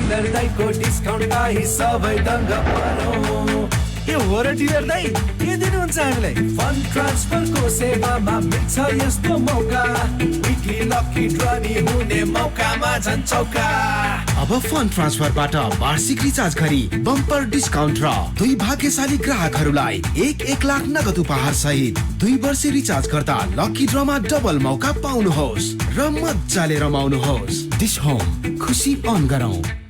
Dealer दाइको discount पाई सबै दङ्ग परौँ। के हो र डिलर दाइ, के दिनुहुन्छ हामीलाई? फन्ड ट्रान्सफरको सेवामा मिल्छ यस्तो मौका, विकली लकी ड्रनी हुने मौकामा झन् चौका। अब फन्ड ट्रान्सफरबाट वार्षिक रिचार्ज गरी बम्पर डिस्काउन्ट र 2 भाग्यशाली ग्राहकहरूलाई 1 लाख नगद उपहार सहित 2 वर्ष रिचार्ज गर्दा लकी ड्रमा डबल मौका पाउनुहोस् र मजाले रमाउनुहोस्। डिश होम, खुसी अन गरौँ।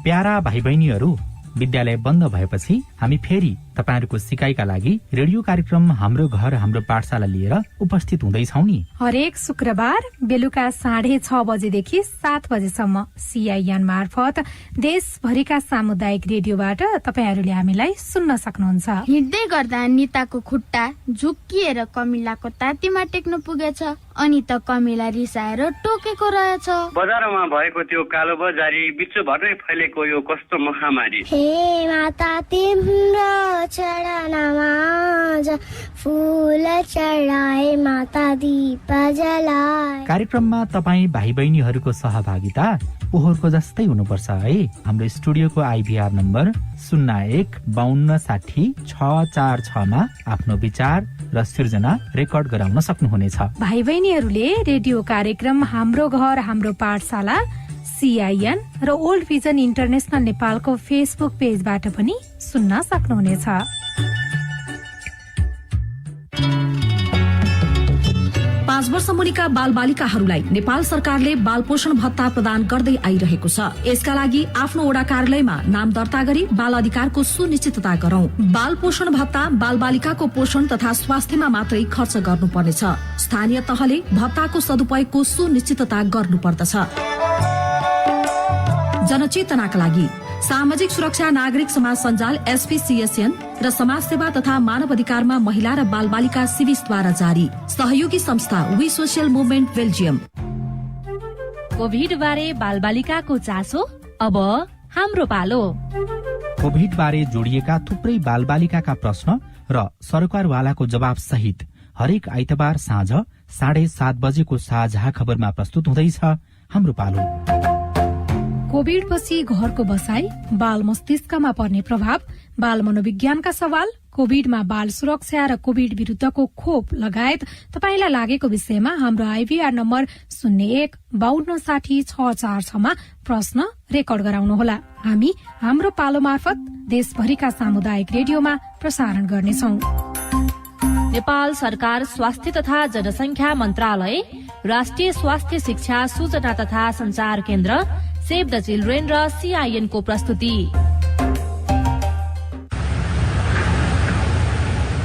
प्यारा भाइ बहिनीहरू, विद्यालय बन्द भएपछि हामी फेरि तपाईहरुको सिकाइका लागि रेडियो कार्यक्रम हाम्रो घर हाम्रो पाठशाला लिएर उपस्थित हुँदैछौं नि। हरेक शुक्रबार बेलुका 6:30 बजेदेखि 7 बजेसम्म CIN मार्फत देशभरिका सामुदायिक रेडियोबाट तपाईहरुले हामीलाई सुन्न सक्नुहुन्छ। हिँड्दै गर्दा निताको खुट्टा झुक्किएर कमिलाको तातीमा टेक्न पुगेछ, अनि त कमिला रिसाएर टोकेको रहेछ। बजारमा भएको त्यो कालो बजारी विश्वभरै फैलेको यो कस्तो महामारी। हे माता तिम्रो चरणमा फूल चढाए माता दीप जलाए। कार्यक्रममा तपाईँ भाइ बहिनीहरूको सहभागिता पोहोरको जस्तै हुनुपर्छ है। हाम्रो स्टुडियोको IVR नम्बर 015260 मा आफ्नो विचार र सृजना रेकर्ड गराउन सक्नुहुनेछ। भाइ बहिनीहरूले रेडियो कार्यक्रम हाम्रो घर हाम्रो पाठशाला CIN र ओल्ड भिजन इन्टरनेशनल नेपालको फेसबुक पेजबाट पनि सुन्न सक्नुहुनेछ। 5 वर्ष मुनिका बालबालिकाहरूलाई नेपाल सरकारले बाल पोषण भत्ता प्रदान गर्दै आइरहेको छ। यसका लागि आफ्नो वडा कार्यालयमा नाम दर्ता गरी बाल अधिकारको सुनिश्चितता गरौं। बाल पोषण भत्ता बालबालिकाको पोषण तथा स्वास्थ्यमा मात्रै खर्च गर्नुपर्नेछ। स्थानीय तहले भत्ताको सदुपयोगको सुनिश्चितता गर्नुपर्दछ। जनचेतनाका लागि सामाजिक सुरक्षा नागरिक समाज सञ्जाल SPCSN र समाज सेवा तथा मानव अधिकारमा महिला र बालबालिका सिविसद्वारा जारी। सहयोगी संस्था we social movement Belgium. COVID बारे बालबालिकाको चासो अब हाम्रो पालो। कोभिड बारे जोडिएका थुप्रै बालबालिकाका प्रश्न र सरकारवालाको जवाब सहित हरेक आइतबार साँझ 7:30 बजेको साझा खबरमा प्रस्तुत हुँदैछ हाम्रो पालो। कोभिड पछि घरको बसाई, बाल मस्तिष्कमा पर्ने प्रभाव, बाल मनोविज्ञानका सवाल, कोभिडमा बाल सुरक्षा र कोभिड विरुद्धको खोप लगायत तपाईलाई लागेको विषयमा हाम्रो IVR नम्बर 015260 मा प्रश्न रेकर्ड गराउनुहोला। हामी हाम्रो पालो मार्फत देशभरिका सामुदायिक रेडियोमा प्रसारण गर्नेछौं। नेपाल सरकार स्वास्थ्य तथा जनसंख्या मन्त्रालय, राष्ट्रिय स्वास्थ्य शिक्षा सूचना तथा संचार केन्द्र, सेभ द चिल्ड्रेन र CIN को प्रस्तुति।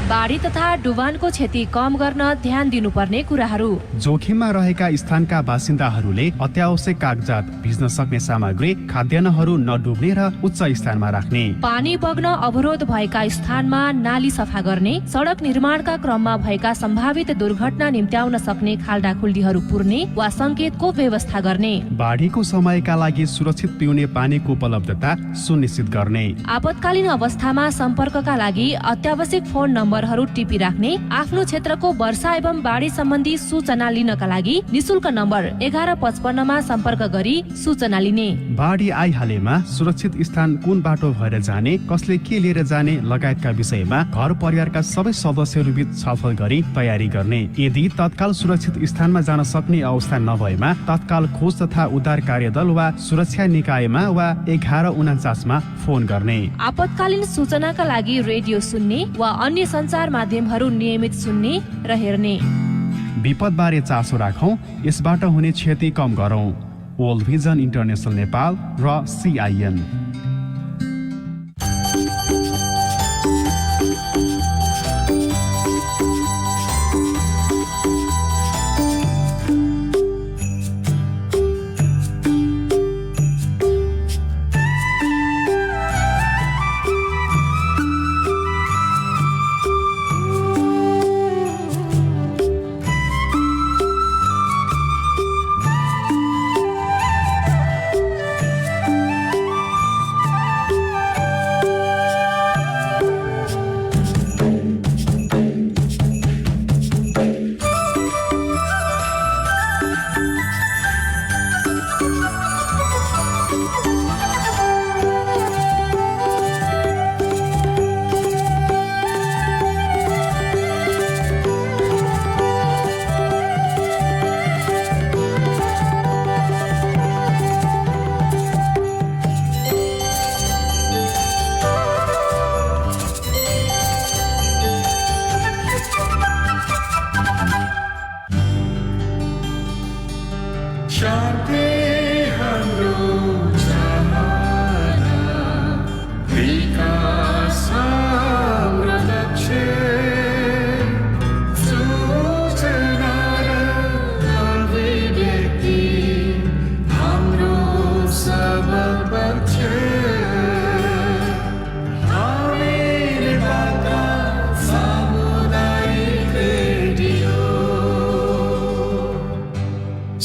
बाढी तथा डुबानको क्षति कम गर्न ध्यान दिनुपर्ने कुराहरू। जोखिममा रहेका स्थानका बासिन्दाहरूले अत्यावश्यक कागजात, भिज्न सक्ने सामग्री, खाद्यान्नहरू नडुब्ने र उच्च स्थानमा राख्ने। पानी बग्न अवरोध भएका स्थानमा नाली सफा गर्ने, सडक निर्माणका क्रममा भएका सम्भावित दुर्घटना निम्त्याउन सक्ने खाल्डाखुल्डीहरू पुर्ने वा संकेतको व्यवस्था गर्ने। बाढीको समयका लागि सुरक्षित पिउने पानीको उपलब्धता सुनिश्चित गर्ने। आपतकालीन अवस्थामा सम्पर्कका लागि अत्यावश्यक फोन नम्बरहरू टिपी राख्ने। आफ्नो क्षेत्रको वर्षा एवं बाढी सम्बन्धी सूचना लिनका लागि निशुल्क नम्बर 1155 मा सम्पर्क गरी सूचना लिने। बाढी आइहालेमा सुरक्षित स्थान कुन बाटो भएर जाने, कसले के लिएर जाने लगायतका विषयमा घर परिवारका सबै सदस्यहरू बीच छलफल गरी तयारी गर्ने। यदि तत्काल सुरक्षित स्थानमा जान सक्ने अवस्था नभएमा तत्काल खोज तथा उद्धार कार्यदल वा सुरक्षा निकायमा वा 1149 मा फोन गर्ने। आपतकालीन सूचनाका लागि रेडियो सुन्ने वा अन्य संचार माध्यमहरू नियमित सुन्ने र हेर्ने। विपद बारे चासो राखौं, यसबाट हुने क्षति कम गरौं। वर्ल्ड भिजन इन्टरनेशनल नेपाल र CIN।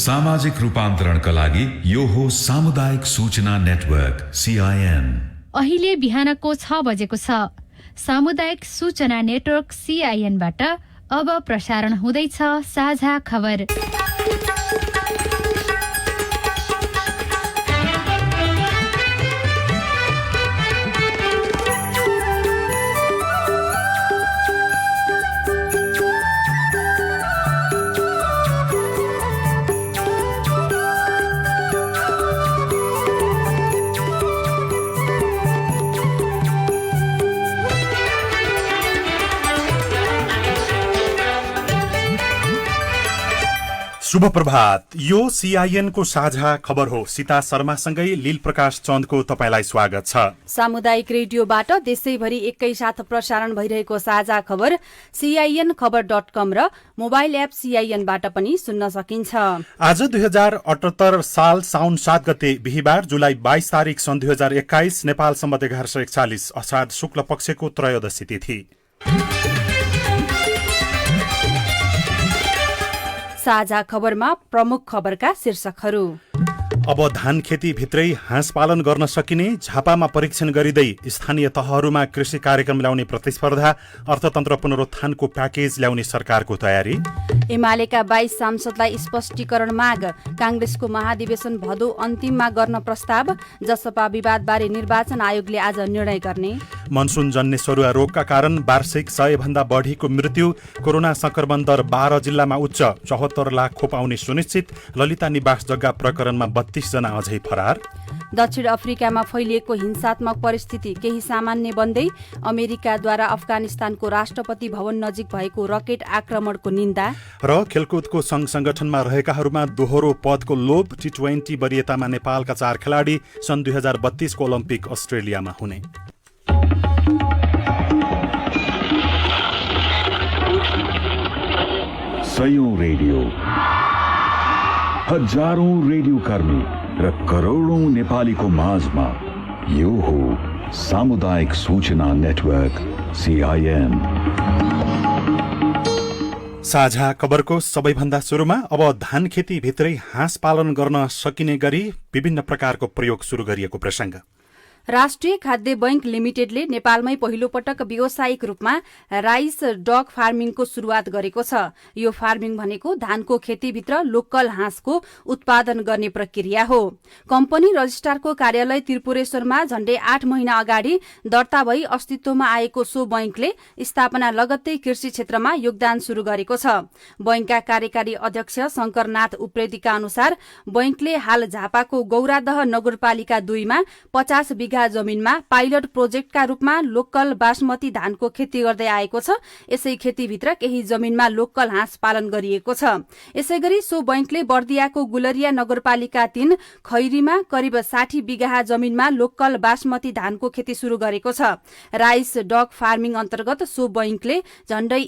सामाजिक रूपान्तरणका लागि यो हो सामुदायिक सूचना नेटवर्क CIN। अहिले बिहानको 6 बजेको छ। सामुदायिक सूचना नेटवर्क CIN बाट अब प्रसारण हुँदैछ साझा खबर। शुभ प्रभात। यो CIN को साझा खबर हो। सीता शर्मासँगै लील प्रकाश चन्दको तपाईलाई स्वागत छ। सामुदायिक रेडियोबाट देशैभरि एकैसाथ प्रसारण भइरहेको साझा खबर CIN खबर.com र मोबाइल एप CIN बाट पनि सुन्न सकिन्छ। आज 2078 साल साउन 7 गते बिहीबार जुलाई 22 तारिक सन् 2021 नेपाल सम्बत 1141 अषाढ शुक्ल पक्षको त्रयोदशी तिथि। साझा खबरमा प्रमुख खबरका शीर्षकहरू। अब धान खेती भित्रै हाँस पालन गर्न सकिने, झापामा परीक्षण गरिँदै स्थानीय तहहरूमा कृषि कार्यक्रम ल्याउने प्रतिस्पर्धा, अर्थतन्त्र पुनरुत्थानको प्याकेज ल्याउने सरकारको तयारी। एमालेका 22 सांसदलाई स्पष्टीकरण माग, कांग्रेसको महाधिवेशन भदौ अन्तिममा गर्न प्रस्ताव, जसपा विवादबारे निर्वाचन आयोगले आज निर्णय गर्ने। मनसुन जन्य सरुवा रोगका कारण वार्षिक 100 भन्दा बढीको मृत्यु, कोरोना संक्रमण दर 12 जिल्लामा उच्च, 74 लाख खोप आउने सुनिश्चित, ललिता निवास जग्गा प्रकरणमा 32 जना अझै फरार। दक्षिण अफ्रिकामा फैलिएको हिंसात्मक परिस्थिति केही सामान्य बन्दै, अमेरिकाद्वारा अफगानिस्तानको राष्ट्रपति भवन नजिक भएको रकेट आक्रमणको निन्दा। र खेलकुदको संघ संगठनमा रहेकाहरूमा दोहोरो पदको लोभ, T20 वरियतामा नेपालका 4 खेलाडी सन् 2032 को ओलम्पिक अस्ट्रेलियामा हुने। सयौं रेडियो, हजारौं रेडियो कर्मी र करोडौं नेपालीको माझमा यो हो सामुदायिक सूचना नेटवर्क CIN। साझा खबरको सबैभन्दा सुरुमा अब धान खेती भित्रै हाँस पालन गर्न सकिने गरी विभिन्न प्रकारको प्रयोग सुरु गरिएको प्रसंग। राष्ट्रिय खाद्य बैंक लिमिटेडले नेपालमै पहिलो पटक व्यावसायिक रूपमा राइस डग फार्मिङको शुरूआत गरेको छ। यो फार्मिङ भनेको धानको खेतीभित्र लोकल हाँसको उत्पादन गर्ने प्रक्रिया हो। कम्पनी रजिस्ट्रारको कार्यालय त्रिपुरेश्वरमा झण्डै 8 महिना अगाडि दर्ता भई अस्तित्वमा आएको सो बैंकले स्थापना लगत्तै कृषि क्षेत्रमा योगदान शुरू गरेको छ। बैंकका कार्यकारी अध्यक्ष शंकरनाथ उप्रेतीका अनुसार बैंकले हाल झापाको गौरादह नगरपालिका 2 मा 50 बिघा जमिनमा पाइलट प्रोजेक्टका रूपमा लोकल बासमती धानको खेती गर्दै आएको छ। यसै खेतीभित्र केही जमिनमा लोकल हाँस पालन गरिएको छ। यसैगरी सो बैंकले बर्दियाको गुलरिया नगरपालिका 3 खैरीमा करिब 60 बिघा जमिनमा लोकल बासमती धानको खेती शुरू गरेको छ। राइस डग फार्मिङ अन्तर्गत सो बैंकले झण्डै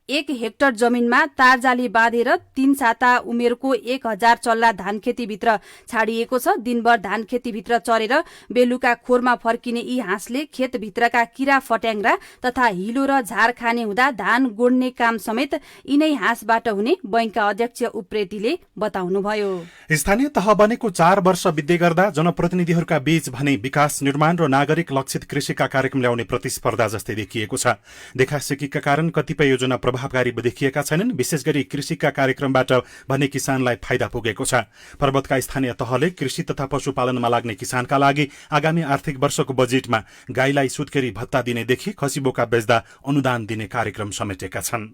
1 हेक्टर जमिनमा तारजाली बाँधेर 3 साता उमेरको 1000 चल्ला धान खेतीभित्र छाडिएको छ। दिनभर धान खेतीभित्र चरेर बेलुका खोरमा फर्किने यी हाँसले खेतभित्रका किरा फट्याङ्ग्रा तथा हिलो र झार खाने हुँदा धान गोड्ने काम समेत यिनै हाँसबाट हुने बैंकका अध्यक्ष उप्रेतीले बताउनुभयो। स्थानीय तह बनेको 4 वर्ष बित्दै गर्दा जनप्रतिनिधिहरूका बीच भने विकास निर्माण र नागरिक लक्षित कृषिका कार्यक्रम ल्याउने प्रतिस्पर्धा जस्तै देखिएको छ। देखासेकीका कारण कतिपय योजना प्रभावकारी देखिएका छैनन्। विशेष गरी कृषिका कार्यक्रमबाट भने किसानलाई फाइदा पुगेको छ। पर्वतका स्थानीय तहले कृषि तथा पशुपालनमा लाग्ने किसानका लागि आगामी आर्थिक वर्षको बजेटमा गाईलाई सुत्केरी भत्ता दिनेदेखि खसी बोका बेच्दा अनुदान दिने कार्यक्रम समेटेका छन्।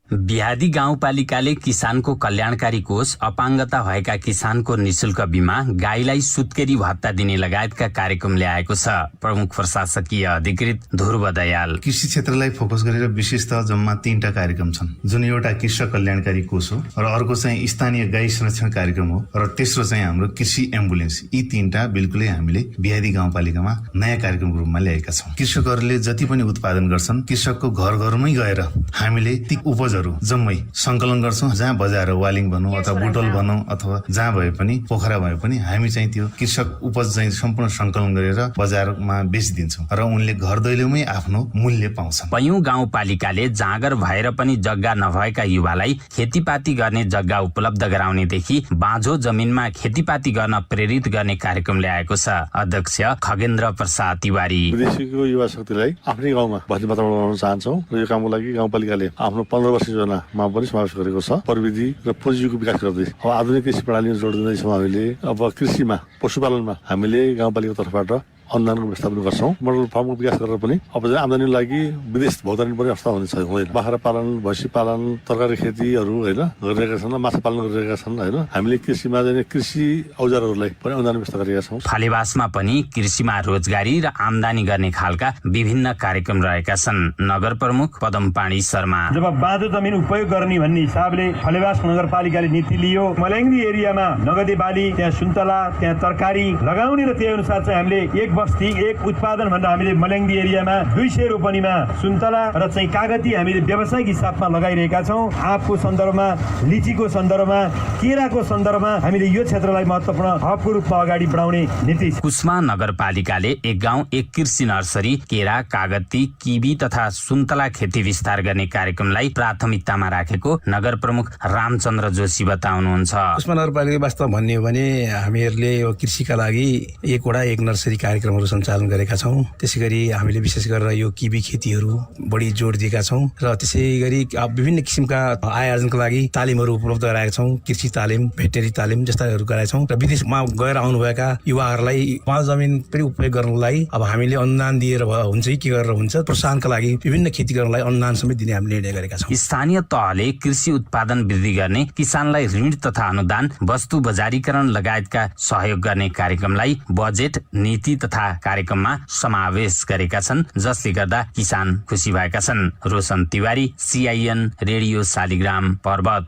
बिहादी गाउँपालिकाले किसानको कल्याणकारी कोष, अपाङ्गता भएका किसानको निशुल्क बीमा, गाईलाई सुत्केरी भत्ता दिने लगायतका कार्यक्रम ल्याएको छ। प्रमुख प्रशासकीय अधिकृत ध्रुव दयाल, कृषि क्षेत्रलाई फोकस गरेर विशेषतः जम्मा 3टा कार्यक्रम छन्, जुन एउटा कृषक कल्याणकारी कोष हो र अर्को चाहिँ स्थानीय गाई संरक्षण कार्यक्रम हो र तेस्रो चाहिँ हाम्रो कृषि एम्बुलेन्स। यी 3टा बिल्कुलै हामीले बिहादी गाउँपालिकामा नयाँ कार्यक्रमको रूपमा ल्याएका छौँ। कृषकहरूले जति पनि उत्पादन गर्छन्, कृषकको घर घरमै गएर हामीले ती उपजहरू जम्मै संकलन गर्छौं। जहाँ बजार वालिङ भनौं अथवा बुटल भनौं अथवा जहाँ भए पनि पोखरा भए पनि हामी चाहिँ त्यो कृषक उपज चाहिँ सम्पूर्ण संकलन गरेर बजारमा बेचिदिन्छौं र उनले घर दैलोमै आफ्नो मूल्य पाउँछन्। पयौं गाउँपालिकाले जाँगर भएर पनि जग्गा नभएका युवालाई खेतीपाती गर्ने जग्गा उपलब्ध गराउनेदेखि बाँझो जमिनमा खेतीपाती गर्न प्रेरित गर्ने कार्यक्रम ल्याएको छ। अध्यक्ष खगेन्द्र प्रसाद तिवारी, विदेशीको युवा शक्तिलाई आफ्नै गाउँमा बस्ने वातावरण बनाउन चाहन्छौं र यो कामको लागि गाउँपालिकाले आफ्नो 15 वर्ष योजनामा पनि समावेश गरेको छ। प्रविधि र पुँजीको विकास गर्दै अब आधुनिक कृषि प्रणालीमा जोड दिँदैछौँ। हामीले अब कृषिमा पशुपालनमा हामीले गाउँपालिका तर्फबाट अनुदानको व्यवस्थापन गर्छौं। मोडल फार्मको विकास गरेर पनि अब चाहिँ आम्दानीको लागि विदेश भुक्तानी पर्ने अवस्था हुँदैन। बाख्रा पालन, भैँसी पालन, तरकारी खेतीहरू होइन गरिरहेका छन्, माछा पालन गरिरहेका छन् होइन। हामीले कृषिमा चाहिँ कृषि औजारहरूलाई पनि अनुदान व्यवस्था गरेका छौँ। फालेवासमा पनि कृषिमा रोजगारी र आम्दानी गर्ने खालका विभिन्न कार्यक्रम रहेका छन्। नगर प्रमुख पदमपाणी शर्मा, जब बाँझो जमिन उपयोग गर्ने भन्ने हिसाबले फलेवास नगरपालिकाले नीति लियो, मल्याङ्गी एरियामा नगदे बाली, त्यहाँ सुन्तला, त्यहाँ तरकारी लगाउने र त्यही अनुसार चाहिँ हामीले एक बस्ती एक उत्पादन भनेर हामीले मल्याङ्गी एरियामा 200 रोपनीमा सुन्तला र चाहिँ कागती हामीले व्यावसायिक हिसाबमा लगाइरहेका छौँ। आँपको सन्दर्भमा, लिचीको सन्दर्भमा, केराको सन्दर्भमा हामीले यो क्षेत्रलाई महत्त्वपूर्ण हबको रूपमा अगाडि बढाउने नीति छ। कुस्मा नगरपालिकाले एक गाउँ एक कृषि नर्सरी, केरा, कागती, किवी तथा सुन्तला खेती विस्तार गर्ने कार्यक्रमलाई प्राथमिकतामा राखेको नगर प्रमुख रामचन्द्र जोशी बताउनुहुन्छ। कुस्मा नगरपालिका वास्तव भन्ने हो भने हामीहरूले यो कृषिका लागि एकवटा एक नर्सरी कार्यक्रमहरू सञ्चालन गरेका छौँ। त्यसै गरी हामीले विशेष गरेर यो किवी खेतीहरू बढी जोड दिएका छौँ र त्यसै गरी विभिन्न किसिमका आय आर्जनको लागि तालिमहरू उपलब्ध गराएका छौँ। कृषि तालिम, भेटनेरी तालिम जस्ताहरू गराएका छौँ र विदेशमा गएर आउनुभएका युवाहरूलाई बाँझो जमिन पनि उपयोग गर्नको लागि अब हामीले अनुदान दिएर हुन्छ कि के गरेर हुन्छ प्रोत्साहनका लागि विभिन्न खेती गर्नलाई अनुदान समेत दिने हामीले निर्णय गरेका छौँ। स्थानीय तहले कृषि उत्पादन वृद्धि गर्ने, किसानलाई ऋण तथा अनुदान, वस्तु बजारीकरण लगायतका सहयोग गर्ने कार्यक्रमलाई बजेट, नीति तथा कार्यक्रममा समावेश गरेका छन्, जसले गर्दा किसान खुसी भएका छन्। रोशन तिवारी, CIN रेडियो शालिग्राम पर्वत।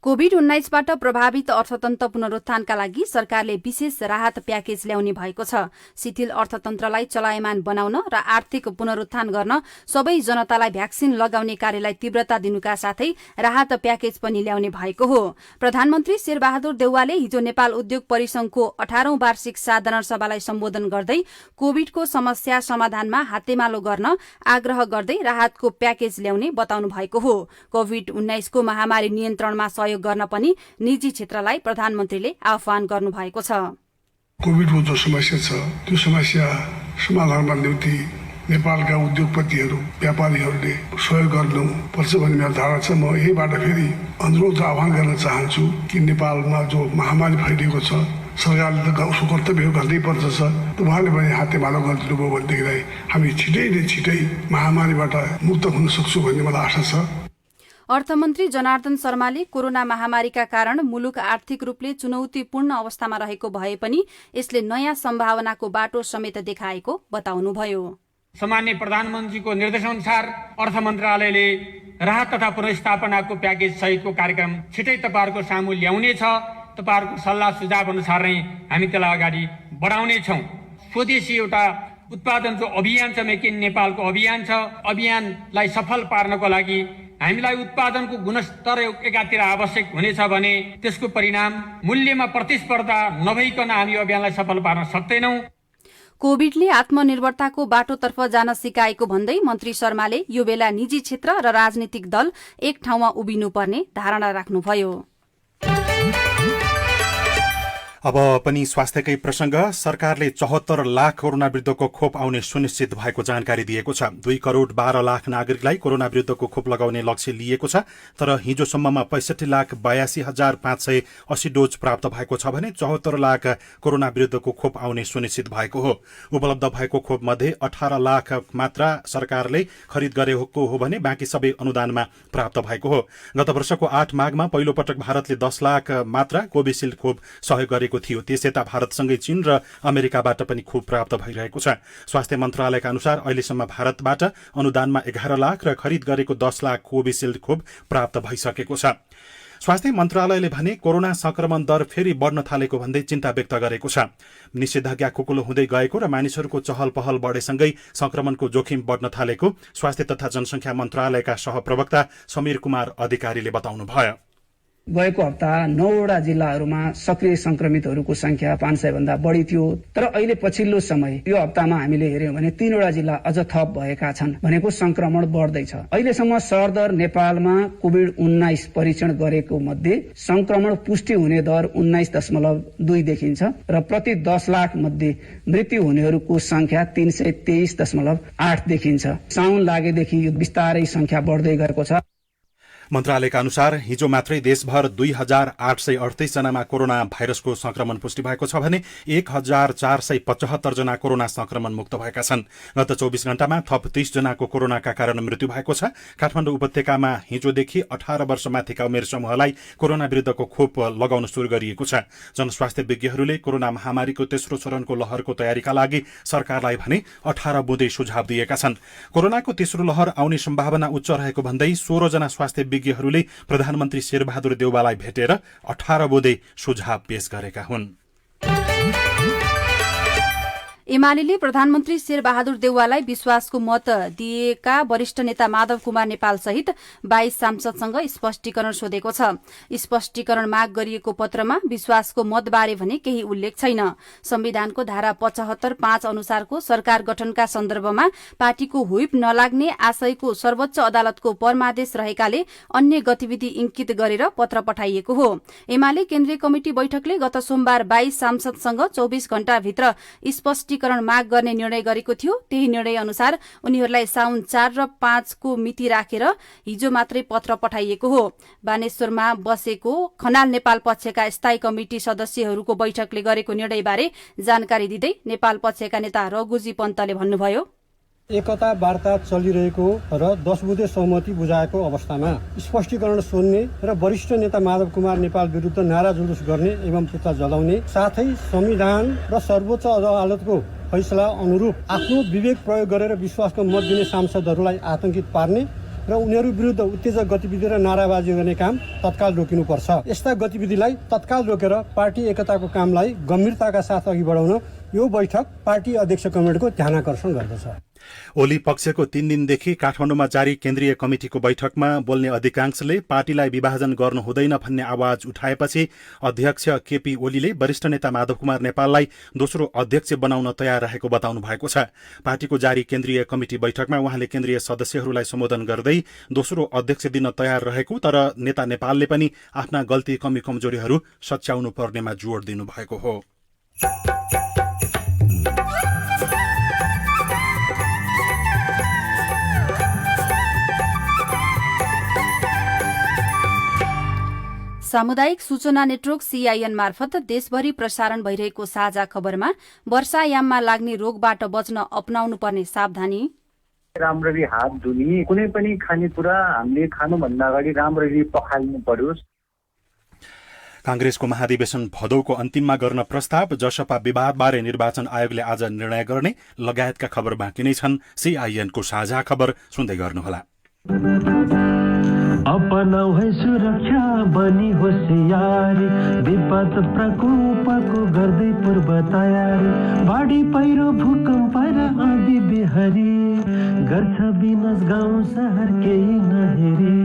कोभिड-19बाट प्रभावित अर्थतन्त्र पुनरुत्थानका लागि सरकारले विशेष राहत प्याकेज ल्याउने भएको छ। शिथिल अर्थतन्त्रलाई चलायमान बनाउन र आर्थिक पुनरुत्थान गर्न सबै जनतालाई भ्याक्सिन लगाउने कार्यलाई तीव्रता दिनुका साथै राहत प्याकेज पनि ल्याउने भएको हो। प्रधानमन्त्री शेरबहादुर देउवाले हिजो नेपाल उद्योग परिसंघको 18औं वार्षिक साधारण सभालाई सम्बोधन गर्दै कोभिडको समस्या समाधानमा हातेमालो गर्न आग्रह गर्दै राहतको प्याकेज ल्याउने बताउनु भएको हो। कोभिड-19 को महामारी नियन्त्रणमा सहयोग गर्न पनि निजी क्षेत्रलाई प्रधानमन्त्रीले आह्वान गर्नु भएको छ। कोभिडको जो समस्या छ त्यो समस्या समाधानमा निम्ति नेपालका उद्योगपतिहरू, व्यापारीहरूले सहयोग गर्नुपर्छ भन्ने मेरो धारणा छ। म यहीबाट फेरि अनुरोध आह्वान गर्न चाहन्छु कि नेपालमा जो महामारी फैलिएको छ सरकारले त उसको कर्तव्य गर्दै पर्छ। उहाँले पनि हातेमालो गरिदिनुभयो भनेदेखिलाई हामी छिटै महामारीबाट मुक्त हुन सक्छौँ भन्ने मलाई आशा छ। अर्थमन्त्री जनार्दन शर्माले कोरोना महामारीका कारण मुलुक आर्थिक रूपले चुनौतीपूर्ण अवस्थामा रहेको भए पनि यसले नयाँ सम्भावनाको बाटो समेत देखाएको बताउनुभयो। सामान्य प्रधानमन्त्रीको निर्देशनअनुसार अर्थ मन्त्रालयले राहत तथा पुनर्स्थापनाको प्याकेज सहितको कार्यक्रम छिटै तपाईहरुको सामु ल्याउनेछ। तपाईहरुको सल्लाह सुझाव अनुसार नै हामी त्यसलाई अगाडि बढाउनेछौँ। स्वदेशी एउटा उत्पादन जो अभियान छ, मेक इन नेपालको अभियान छ, अभियानलाई सफल पार्नको लागि हामीलाई उत्पादनको गुणस्तर एकातिर आवश्यक हुनेछ भने त्यसको परिणाम मूल्यमा प्रतिस्पर्धा नभइकन हामी अभियानलाई सफल पार्न सक्दैनौं। कोभिडले आत्मनिर्भरताको बाटोतर्फ जान सिकाएको भन्दै मन्त्री शर्माले यो बेला निजी क्षेत्र र राजनीतिक दल एक ठाउँमा उभिनुपर्ने धारणा राख्नुभयो। अब पनि स्वास्थ्यकै प्रसंग। सरकारले 74 लाख कोरोना विरुद्धको खोप आउने सुनिश्चित भएको जानकारी दिएको छ। 2 करोड 12 लाख नागरिकलाई कोरोना विरुद्धको खोप लगाउने लक्ष्य लिएको छ। तर हिजोसम्ममा 65,82,580 डोज प्राप्त भएको छ भने 74 लाख कोरोना विरुद्धको खोप आउने सुनिश्चित भएको हो। उपलब्ध भएको खोप मध्ये 18 लाख मात्रा सरकारले खरिद गरेको हो भने बाँकी सबै अनुदानमा प्राप्त भएको हो। गत वर्षको 8 माघमा पहिलो पटक भारतले 10 लाख मात्रा कोभिशिल्ड खोप सहयोग गरेको थियो। त्यसयता भारतसँगै चीन र अमेरिकाबाट पनि खोप प्राप्त भइरहेको छ। स्वास्थ्य मन्त्रालयका अनुसार अहिलेसम्म भारतबाट अनुदानमा 11 लाख र खरिद गरेको 10 लाख कोभिशिल्ड खोप प्राप्त भइसकेको छ। स्वास्थ्य मन्त्रालयले भने कोरोना संक्रमण दर फेरि बढ्न थालेको भन्दै चिन्ता व्यक्त गरेको छ। निषेधाज्ञा खुकुलो हुँदै गएको र मानिसहरूको चहल पहल बढेसँगै संक्रमणको जोखिम बढ्न थालेको स्वास्थ्य तथा जनसंख्या मन्त्रालयका सहप्रवक्ता समीर कुमार अधिकारीले बताउनुभयो। गएको हप्ता 9वटा जिल्लाहरूमा सक्रिय संक्रमितहरूको संख्या 500 भन्दा बढी थियो। तर अहिले पछिल्लो समय यो हप्तामा हामीले हेर्यौं भने 3वटा जिल्ला अझ थप भएका छन् भनेको संक्रमण बढ्दैछ। अहिलेसम्म सरदर नेपालमा कोभिड-19 परीक्षण गरेको मध्ये संक्रमण पुष्टि हुने दर 19.2 देखिन्छ र प्रति 10 लाख मध्ये मृत्यु हुनेहरूको संख्या 323.8 देखिन्छ। साउन लागेदेखि यो बिस्तारै संख्या बढ्दै गएको छ। मन्त्रालयका अनुसार हिजो मात्रै देशभर 2,838 जनामा कोरोना भाइरसको संक्रमण पुष्टि भएको छ भने 1,475 जना कोरोना संक्रमण मुक्त भएका छन्। गत 24 घण्टामा थप 30 जनाको कोरोनाका कारण मृत्यु भएको छ। काठमाडौँ उपत्यकामा हिजोदेखि 18 वर्षमाथिका उमेर समूहलाई कोरोना विरुद्धको खोप लगाउन सुरु गरिएको छ। जनस्वास्थ्य विज्ञहरूले कोरोना महामारीको तेस्रो चरणको लहरको तयारीका लागि सरकारलाई भने 18 बुँदे सुझाव दिएका छन्। कोरोनाको तेस्रो लहर आउने सम्भावना उच्च रहेको भन्दै 16 जना स्वास्थ्य विज्ञहरूले प्रधानमन्त्री शेरबहादुर देउवालाई भेटेर 18 बुँदे सुझाव पेश गरेका हुन्। एमाले प्रधानमन्त्री शेरबहादुर देउवालाई विश्वासको मत दिएका वरिष्ठ नेता माधव कुमार नेपाल सहित 22 सांसदसँग स्पष्टीकरण सोधेको छ। स्पष्टीकरण माग गरिएको पत्रमा विश्वासको मतबारे भने केही उल्लेख छैन। संविधानको धारा 75(5) अनुसारको सरकार गठनका सन्दर्भमा पार्टीको हुइप नलाग्ने आशयको सर्वोच्च अदालतको परमादेश रहेकाले अन्य गतिविधि इंकित गरेर पत्र पठाइएको हो। एमाले केन्द्रीय कमिटी बैठकले गत सोमबार 22 सांसदसँग 24 घण्टाभित्र स्पष्टीकरण माग गर्ने निर्णय गरेको थियो। त्यही निर्णय अनुसार उनीहरूलाई साउन 4 र 5 को मिति राखेर हिजो मात्रै पत्र पठाइएको हो। बानेश्वरमा बसेको खनाल नेपाल पक्षका स्थायी कमिटी सदस्यहरूको बैठकले गरेको निर्णयबारे जानकारी दिँदै नेपाल पक्षका नेता रघुजी पन्तले भन्नुभयो, एकता वार्ता चलिरहेको र 10 बुँदे सहमति बुझाएको अवस्थामा स्पष्टीकरण सोध्ने र वरिष्ठ नेता माधव कुमार नेपाल विरुद्ध नारा जुलुस गर्ने एवं पुतला जलाउने साथै संविधान र सर्वोच्च अदालतको फैसला अनुरूप आफ्नो विवेक प्रयोग गरेर विश्वासको मत दिने सांसदहरूलाई आतंकित पार्ने र उनीहरू विरुद्ध उत्तेजक गतिविधि र नाराबाजी गर्ने काम तत्काल रोकिनुपर्छ। यस्ता गतिविधिलाई तत्काल रोकेर पार्टी एकताको कामलाई गम्भीरताका साथ अघि बढाउन यो बैठक पार्टी अध्यक्ष कमिटिको ध्यानाकर्षण गर्दछ। ओली पक्षको 3 दिनदेखि काठमाडौँमा जारी केन्द्रीय कमिटिको बैठकमा बोल्ने अधिकांशले पार्टीलाई विभाजन गर्नु हुँदैन भन्ने आवाज उठाएपछि अध्यक्ष केपी ओलीले वरिष्ठ नेता माधव कुमार नेपाललाई दोस्रो अध्यक्ष बनाउन तयार रहेको बताउनु भएको छ। पार्टीको जारी केन्द्रीय कमिटी बैठकमा उहाँले केन्द्रीय सदस्यहरूलाई सम्बोधन गर्दै दोस्रो अध्यक्ष दिन तयार रहेको तर नेता नेपालले पनि आफ्ना गल्ती कमी कमजोरीहरू सच्याउनु पर्नेमा जोड दिनुभएको हो। सामुदायिक सूचना नेटवर्क CIN मार्फत देशभरि प्रसारण भइरहेको साझा खबरमा वर्षायाममा लाग्ने रोगबाट बच्न अपनाउनु पर्ने सावधानी, राम्ररी हात धुने, कुनै पनि खानेकुरा हामीले खानुभन्दा अगाडि राम्ररी पखाल्नु पर्यो। कांग्रेसको महाधिवेशन भदौको अन्तिममा गर्न प्रस्ताव, जसपा विवादबारे निर्वाचन आयोगले आज निर्णय गर्ने लगायतका खबर बाँकी नै छन्। CIN को साझा खबर सुन्दै गर्नुहोला। अपनाऊ है सुरक्षा बनी होशियारी, विपद प्रकोपको गर्दै पूर्व तयारी, बाढी पहिरो भूकम्प र आँधी बेहरी गर्छ विनाश गाउँ सहर केही नहेरी,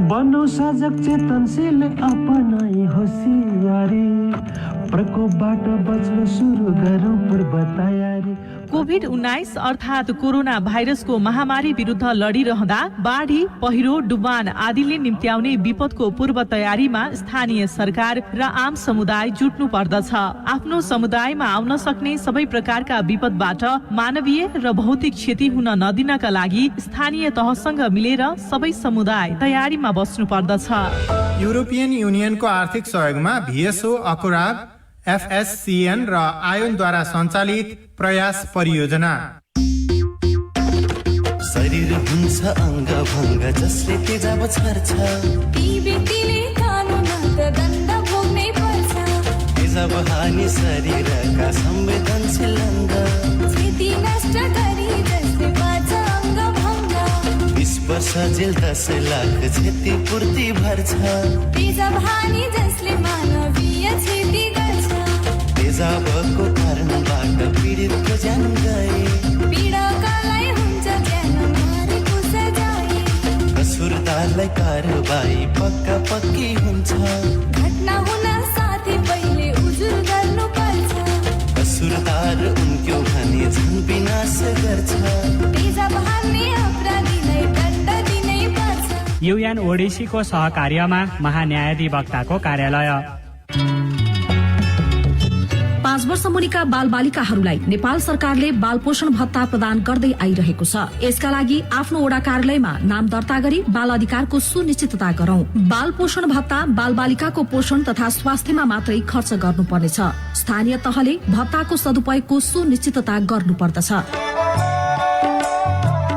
बनौ सजग चेतनशील अपनाई होशियारी, प्रकोपबाट बच्न सुरु गरौँ पूर्व तयारी। कोभिड-19 अर्थात् कोरोना भाइरसको महामारी विरुद्ध लडिरहँदा बाढी, पहिरो, डुबान आदिले निम्त्याउने विपदको पूर्व तयारीमा स्थानीय सरकार र आम समुदाय जुट्नु पर्दछ। आफ्नो समुदायमा आउन सक्ने सबै प्रकारका विपदबाट मानवीय र भौतिक क्षति हुन नदिनका लागि स्थानीय तहसँग मिलेर सबै समुदाय तयारीमा बस्नु पर्दछ। युरोपियन युनियनको आर्थिक सहयोगमा VSO, अकुराब, FSCN र आयोनद्वारा सञ्चालित प्रयास परियोजना। शरीर हुन्छ अङ्ग भङ्ग जसले तेजाब छर्छ, ती व्यक्तिले कानुन दण्ड भोग्नै पर्छ। तेजाब हानि शरीरका संवेदनशील अङ्ग, क्षति नष्ट गरी जसले बाँच्छ अङ्ग भङ्ग। 20 वर्ष जेल 10 लाख क्षतिपूर्ति भर्छ। तेजाब हानि जसले मानवीय क्षति गर्छ, तेजाबको कारणबाट पीडितको ज्यान गए, पीडकालाई हुन्छ ज्यान मारेको सजाय। कसुरदारलाई कारबाही पक्का पक्की हुन्छ, घटना हुन साथै पहिले उजुर गर्नु पर्छ। कसुरदार उनको भने झन् विनाश गर्छ, तेजाब हान्ने अपराधीलाई दण्ड दिनै पर्छ। UN ओडिसीको सहकार्यमा महान्यायाधिवक्ताको कार्यालय। 5 वर्ष मुनिका बालबालिकाहरूलाई नेपाल सरकारले बाल पोषण भत्ता प्रदान गर्दै आइरहेको छ। यसका लागि आफ्नो वडा कार्यालयमा नाम दर्ता गरी बाल अधिकारको सुनिश्चितता गरौं। बाल पोषण भत्ता बालबालिकाको पोषण तथा स्वास्थ्यमा मात्रै खर्च गर्नुपर्नेछ। स्थानीय तहले भत्ताको सदुपयोगको सुनिश्चितता गर्नुपर्दछ।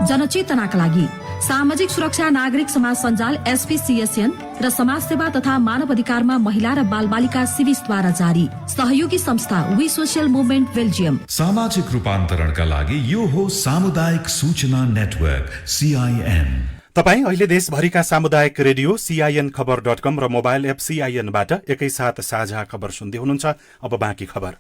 जनचेतनाका लागि सामाजिक सुरक्षा नागरिक समाज सञ्जाल SPCSN र समाज सेवा तथा मानव अधिकारमा महिला र बालबालिका सिविसद्वारा जारी। सहयोगी संस्था वी सोशल मुभमेन्ट बेल्जियम। सामाजिक रूपान्तरणका लागि यो हो सामुदायिक सूचना नेटवर्क CIN। तपाईँ अहिले देशभरिका सामुदायिक रेडियो CIN खबर.com र मोबाइल एप CIN-बाट एकैसाथ साझा खबर सुन्दै हुनुहुन्छ। अब बाँकी खबर।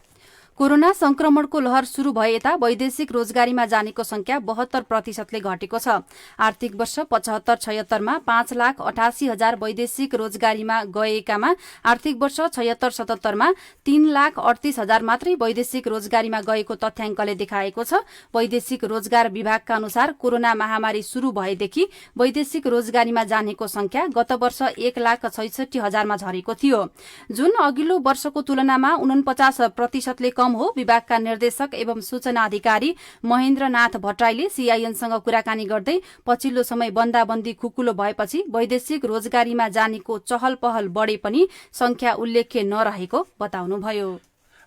कोरोना संक्रमणको लहर शुरू भए यता वैदेशिक रोजगारीमा जानेको संख्या 72% घटेको छ। आर्थिक वर्ष 75-76 मा 5,88,000 वैदेशिक रोजगारीमा गएकामा आर्थिक वर्ष 76-77 मा 3,38,000 मात्रै वैदेशिक रोजगारीमा गएको तथ्याङ्कले देखाएको छ। वैदेशिक रोजगार विभागका अनुसार कोरोना महामारी शुरू भएदेखि वैदेशिक रोजगारीमा जानेको संख्या गत वर्ष 1,66,000 मा झरेको थियो, जुन अघिल्लो वर्षको तुलनामा 49% कम हो। विभागका निर्देशक एवं सूचना अधिकारी महेन्द्रनाथ भट्टराईले CIN-सँग कुराकानी गर्दै पछिल्लो समय बन्दाबन्दी खुकुलो भएपछि वैदेशिक रोजगारीमा जानेको चहल पहल बढे पनि संख्या उल्लेख्य नरहेको बताउनुभयो।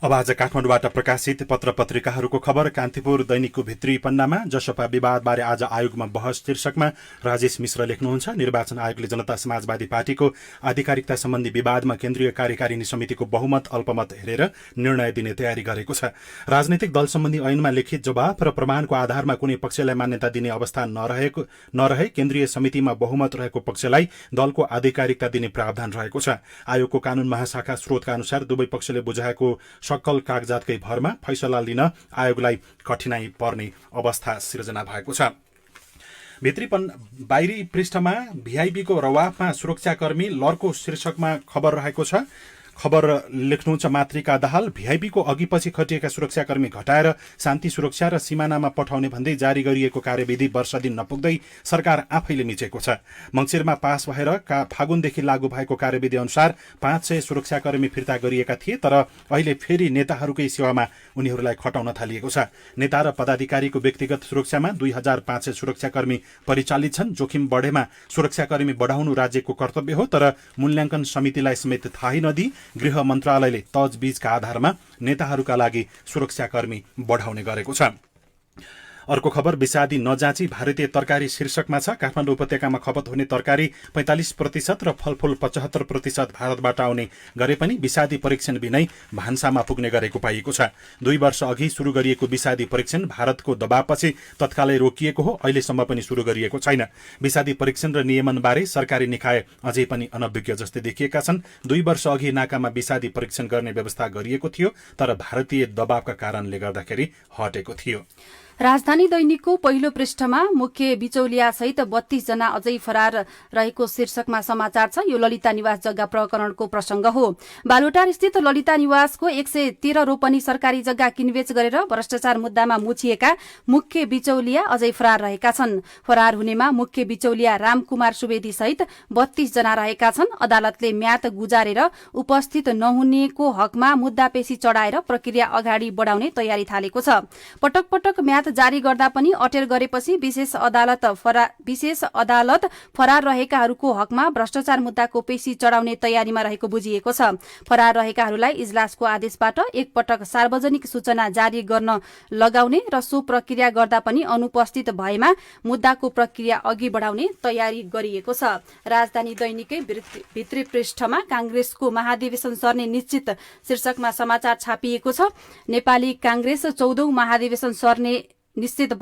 अब आज काठमाडौँबाट प्रकाशित पत्र पत्रिकाहरूको खबर। कान्तिपुर दैनिकको भित्री पन्नामा जसपा विवादबारे आज आयोगमा बहस शीर्षकमा राजेश मिश्र लेख्नुहुन्छ, निर्वाचन आयोगले जनता समाजवादी पार्टीको आधिकारिकता सम्बन्धी विवादमा केन्द्रीय कार्यकारिणी समितिको बहुमत अल्पमत हेरेर निर्णय दिने तयारी गरेको छ। राजनैतिक दल सम्बन्धी ऐनमा लिखित जवाफ र प्रमाणको आधारमा कुनै पक्षलाई मान्यता दिने अवस्था नरहे केन्द्रीय समितिमा बहुमत रहेको पक्षलाई दलको आधिकारिकता दिने प्रावधान रहेको छ। आयोगको कानून महाशाखा स्रोतका अनुसार दुवै पक्षले बुझाएको सक्कल कागजातकै भरमा फैसला लिन आयोगलाई कठिनाई पर्ने अवस्था सिर्जना भएको छ। बाहिरी पृष्ठमा VIP को रवाफमा सुरक्षाकर्मी लर्को शीर्षकमा खबर रहेको छ। खबर लेख्नुहुन्छ, मातृका दाहाल VIP को अघिपछि खटिएका सुरक्षाकर्मी घटाएर शान्ति सुरक्षा र सिमानामा पठाउने भन्दै जारी गरिएको कार्यविधि वर्ष दिन नपुग्दै सरकार आफैले मिचेको छ। मङ्सिरमा पास भएर फागुनदेखि लागू भएको कार्यविधि अनुसार 500 सुरक्षाकर्मी फिर्ता गरिएका थिए, तर अहिले फेरि नेताहरूकै सेवामा उनीहरूलाई खटाउन थालिएको छ। नेता र पदाधिकारीको व्यक्तिगत सुरक्षामा 2500 सुरक्षाकर्मी परिचालित छन्। जोखिम बढेमा सुरक्षाकर्मी बढाउनु राज्यको कर्तव्य हो, तर मूल्याङ्कन समितिलाई समेत थाहै नदिई गृह मन्त्रालयले तजबिजका आधारमा नेताहरूका लागि सुरक्षाकर्मी बढाउने गरेको छ। अर्को खबर, विषादी नजाँची भारतीय तरकारी शीर्षकमा छ। काठमाडौँ उपत्यकामा खपत हुने तरकारी 45% र फलफूल 75% भारतबाट आउने गरे पनि विषादी परीक्षण बिनै भान्सामा पुग्ने गरेको पाइएको छ। 2 वर्ष अघि सुरु गरिएको विषादी परीक्षण भारतको दबावपछि तत्कालै रोकिएको हो, अहिलेसम्म पनि सुरु गरिएको छैन। विषादी परीक्षण र नियमनबारे सरकारी निकाय अझै पनि अनभिज्ञ जस्तै देखिएका छन्। 2 वर्ष अघि नाकामा विषादी परीक्षण गर्ने व्यवस्था गरिएको थियो, तर भारतीय दबावका कारणले गर्दाखेरि हटेको थियो। राजधानी दैनिकको पहिलो पृष्ठमा मुख्य बिचौलिया सहित 32 जना अझै फरार रहेको शीर्षकमा समाचार छ। यो ललिता निवास जग्गा प्रकरणको प्रसंग हो। बालुटार स्थित ललिता निवासको 113 रोपनी सरकारी जग्गा किनबेच गरेर भ्रष्टाचार मुद्दामा मुछिएका मुख्य बिचौलिया अझै फरार रहेका छन्। फरार हुनेमा मुख्य बिचौलिया रामकुमार सुवेदी सहित 32 जना रहेका छन्। अदालतले म्याद गुजारेर उपस्थित नहुनेको हकमा मुद्दा पेशी चढाएर प्रक्रिया अगाडि बढाउने तयारी थालेको छ। पटक पटक म्याद जारी गर्दा पनि अटेर गरेपछि विशेष अदालत फरार रहेकाहरूको हकमा भ्रष्टाचार मुद्दाको पेशी चढाउने तयारीमा रहेको बुझिएको छ। फरार रहेकाहरूलाई इजलासको आदेशबाट एकपटक सार्वजनिक सूचना जारी गर्न लगाउने र सो प्रक्रिया गर्दा पनि अनुपस्थित भएमा मुद्दाको प्रक्रिया अघि बढाउने तयारी गरिएको छ। राजधानी दैनिकै भित्री पृष्ठमा कांग्रेसको महाधिवेशन सर्ने निश्चित शीर्षकमा समाचार छापिएको छ। नेपाली कांग्रेस 14औं महाधिवेशन सर्ने निश्चित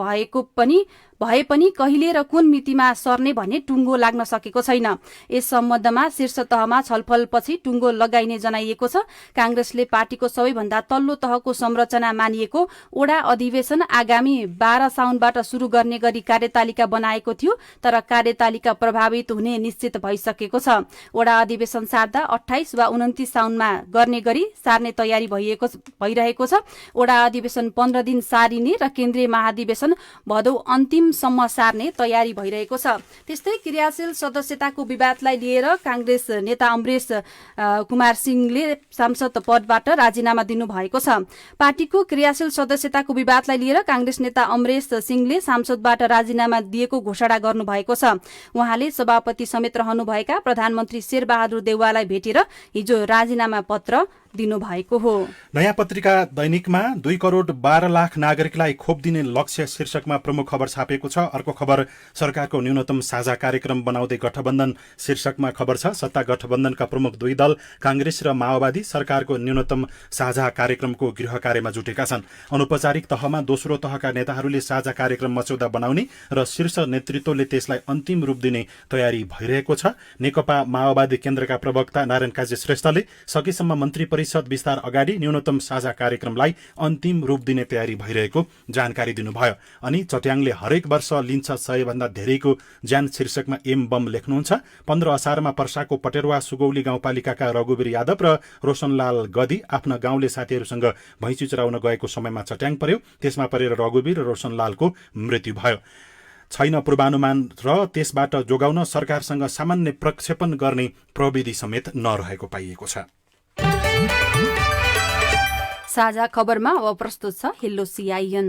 भए पनि कहिले र कुन मितिमा सर्ने भन्ने टुङ्गो लाग्न सकेको छैन। यस सम्बन्धमा शीर्ष तहमा छलफलपछि टुङ्गो लगाइने जनाइएको छ। कांग्रेसले पार्टीको सबैभन्दा तल्लो तहको संरचना मानिएको ओडा अधिवेशन आगामी 12 साउनबाट शुरू गर्ने गरी कार्यतालिका बनाएको थियो, तर कार्यतालिका प्रभावित हुने निश्चित भइसकेको छ। ओडा अधिवेशन सार्दा 28 वा 29 साउनमा गर्ने गरी सार्ने तयारी भइरहेको छ। ओडा अधिवेशन 15 दिन सारिने र केन्द्रीय महाधिवेशन भदौ अन्तिमसम्म सार्ने तयारी भइरहेको छ। त्यस्तै क्रियाशील सदस्यताको विवादलाई लिएर कांग्रेस नेता अमरेश कुमार सिंहले सांसद पदबाट राजीनामा दिनुभएको छ। पार्टीको क्रियाशील सदस्यताको विवादलाई लिएर कांग्रेस नेता अमरेश सिंहले सांसदबाट राजीनामा दिएको घोषणा गर्नुभएको छ। उहाँले सभापति समेत रहनुभएका प्रधानमन्त्री शेरबहादुर देउवालाई भेटेर हिजो राजीनामा पत्र दिनुभएको हो। नयाँ पत्रिका दैनिकमा 2 करोड 12 लाख नागरिकलाई खोप दिने लक्ष्य शीर्षकमा प्रमुख खबर छापेको छ। अर्को खबर सरकारको न्यूनतम साझा कार्यक्रम बनाउँदै गठबन्धन शीर्षकमा खबर छ। सत्ता गठबन्धनका प्रमुख 2 दल कांग्रेस र माओवादी सरकारको न्यूनतम साझा कार्यक्रमको गृह कार्यमा जुटेका छन्। अनौपचारिक तहमा दोस्रो तहका नेताहरूले साझा कार्यक्रम मस्यौदा बनाउने र शीर्ष नेतृत्वले त्यसलाई अन्तिम रूप दिने तयारी भइरहेको छ। नेकपा माओवादी केन्द्रका प्रवक्ता नारायण काजी श्रेष्ठले सकेसम्म मन्त्री परिषद विस्तार अगाडि न्यूनतम साझा कार्यक्रमलाई अन्तिम रूप दिने तयारी भइरहेको जानकारी दिनुभयो। अनि चट्याङले हरेक वर्ष लिन्छ 100 भन्दा धेरैको ज्यान शीर्षकमा एम बम लेख्नुहुन्छ। 15 असारमा पर्साको पटेरवा सुगौली गाउँपालिकाका रघुवीर यादव र रोशनलाल गदी आफ्ना गाउँले साथीहरूसँग भैँसी चराउन गएको समयमा चट्याङ पर्यो। त्यसमा परेर रघुवीर र रोशनलालको मृत्यु भयो। छैन पूर्वानुमान र त्यसबाट जोगाउन सरकारसँग सामान्य प्रक्षेपण गर्ने प्रविधि समेत नरहेको पाइएको छ। साझा खबरमा अब प्रस्तुत छ हेलो सीआईएन।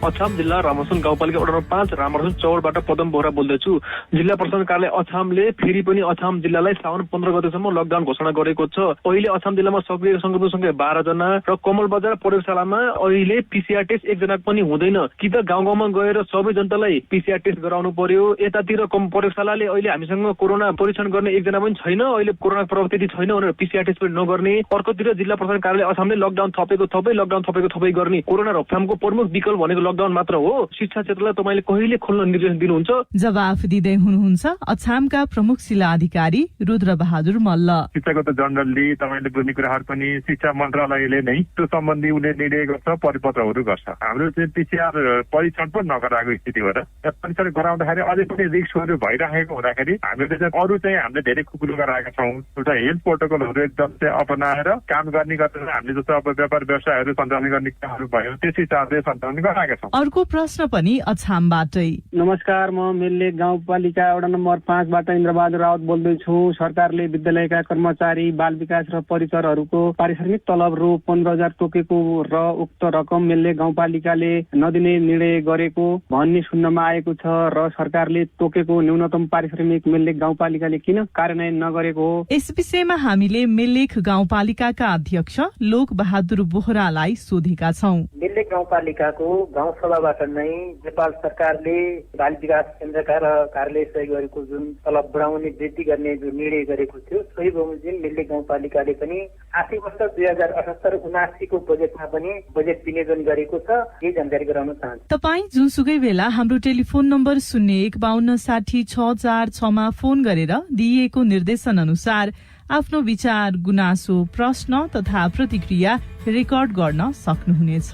अछाम जिल्ला रामरसन गाउँपालिका वडा नम्बर 5 रामरसन चौरबाट पदम बोहरा बोल्दैछु। जिल्ला प्रशासन कार्यालय अछामले फेरि पनि अछाम जिल्लालाई साउन 15 गतेसम्म लकडाउन घोषणा गरेको छ। अहिले अछाम जिल्लामा सक्रिय संक्रमित संख्या 12 जना र कमल बजार प्रयोगशालामा अहिले पीसीआर टेस्ट एकजना पनि हुँदैन। कि त गाउँ गाउँमा गएर सबै जनतालाई पीसीआर टेस्ट गराउनु पर्यो। यतातिर प्रयोगशालाले अहिले हामीसँग कोरोना परीक्षण गर्ने एकजना पनि छैन, अहिले कोरोना प्रभाव त्यति छैन भनेर पीसीआर टेस्ट पनि नगर्ने। अर्कोतिर जिल्ला प्रशासन कार्यालय अछामले लकडाउन थपेको गर्ने। कोरोना रोकथामको प्रमुख विकल्प भनेको लकडाउन मात्र हो। शिक्षा क्षेत्रलाई तपाईले कहिले खोल्न निर्देशन दिनुहुन्छ? जवाफ दिँदै हुनुहुन्छ अछामका प्रमुख जिल्ला अधिकारी रुद्र बहादुर मल्ल। शिक्षाको त जनरली तपाईले बुझ्ने कुराहरू पनि शिक्षा मन्त्रालयले नै त्यो सम्बन्धी उले निर्णय गर्छ, परिपत्रहरू गर्छ। हाम्रो चाहिँ पीसीआर परीक्षण पनि नगराएको स्थिति हो र परीक्षण गराउँदाखेरि अझै पनि रिस्कहरू भइराखेको हुँदाखेरि हामीले चाहिँ अरू चाहिँ हामीले धेरै खुकुलो गराएका छौँ। एउटा हेल्थ प्रोटोकलहरू एकदम चाहिँ अपनाएर काम गर्ने गरेर हामीले जस्तो अब व्यापार व्यवसायहरू सञ्चालन गर्ने कुराहरू भयो त्यस हिसाबले सञ्चालन गराएका छौँ। अर्को प्रश्न पनि अछामबाटै। नमस्कार, म मेल्ले गाउँपालिका वडा नम्बर 5 बाट इन्द्रबहादुर रावत बोल्दैछु। सरकारले विद्यालयका कर्मचारी, बाल विकास र परिसरहरूको पारिश्रमिक तलब रु 15,000 तोकेको र उक्त रकम मेल्ले गाउँपालिकाले नदिने निर्णय गरेको भन्ने सुन्नमा आएको छ र सरकारले तोकेको न्यूनतम पारिश्रमिक मेल्ले गाउँपालिकाले किन कार्यान्वयन नगरेको हो? यस विषयमा हामीले मेल्लेख गाउँपालिकाका अध्यक्ष लोक बहादुर बोहरालाई सोधेका छौं। मेल्ले गाउँपालिकाको गाउँसभाबाट नै नेपाल सरकारले बाल विकास केन्द्रका र कार्यालय सहयोग गरेको जुन तलब बढाउने वृद्धि गर्ने जो निर्णय गरेको थियो सोही बमोजिम मेल्ले गाउँपालिकाले पनि आर्थिक वर्ष 2078-79 को बजेटमा पनि बजेट विनियोजन गरेको छ। यही जानकारी गराउन चाहन्छु। तपाईँ जुनसुकै बेला हाम्रो टेलिफोन नम्बर 0152 60 646 मा फोन गरेर दिइएको निर्देशन अनुसार आफ्नो विचार, गुनासो, प्रश्न तथा प्रतिक्रिया रेकर्ड गर्न सक्नुहुनेछ।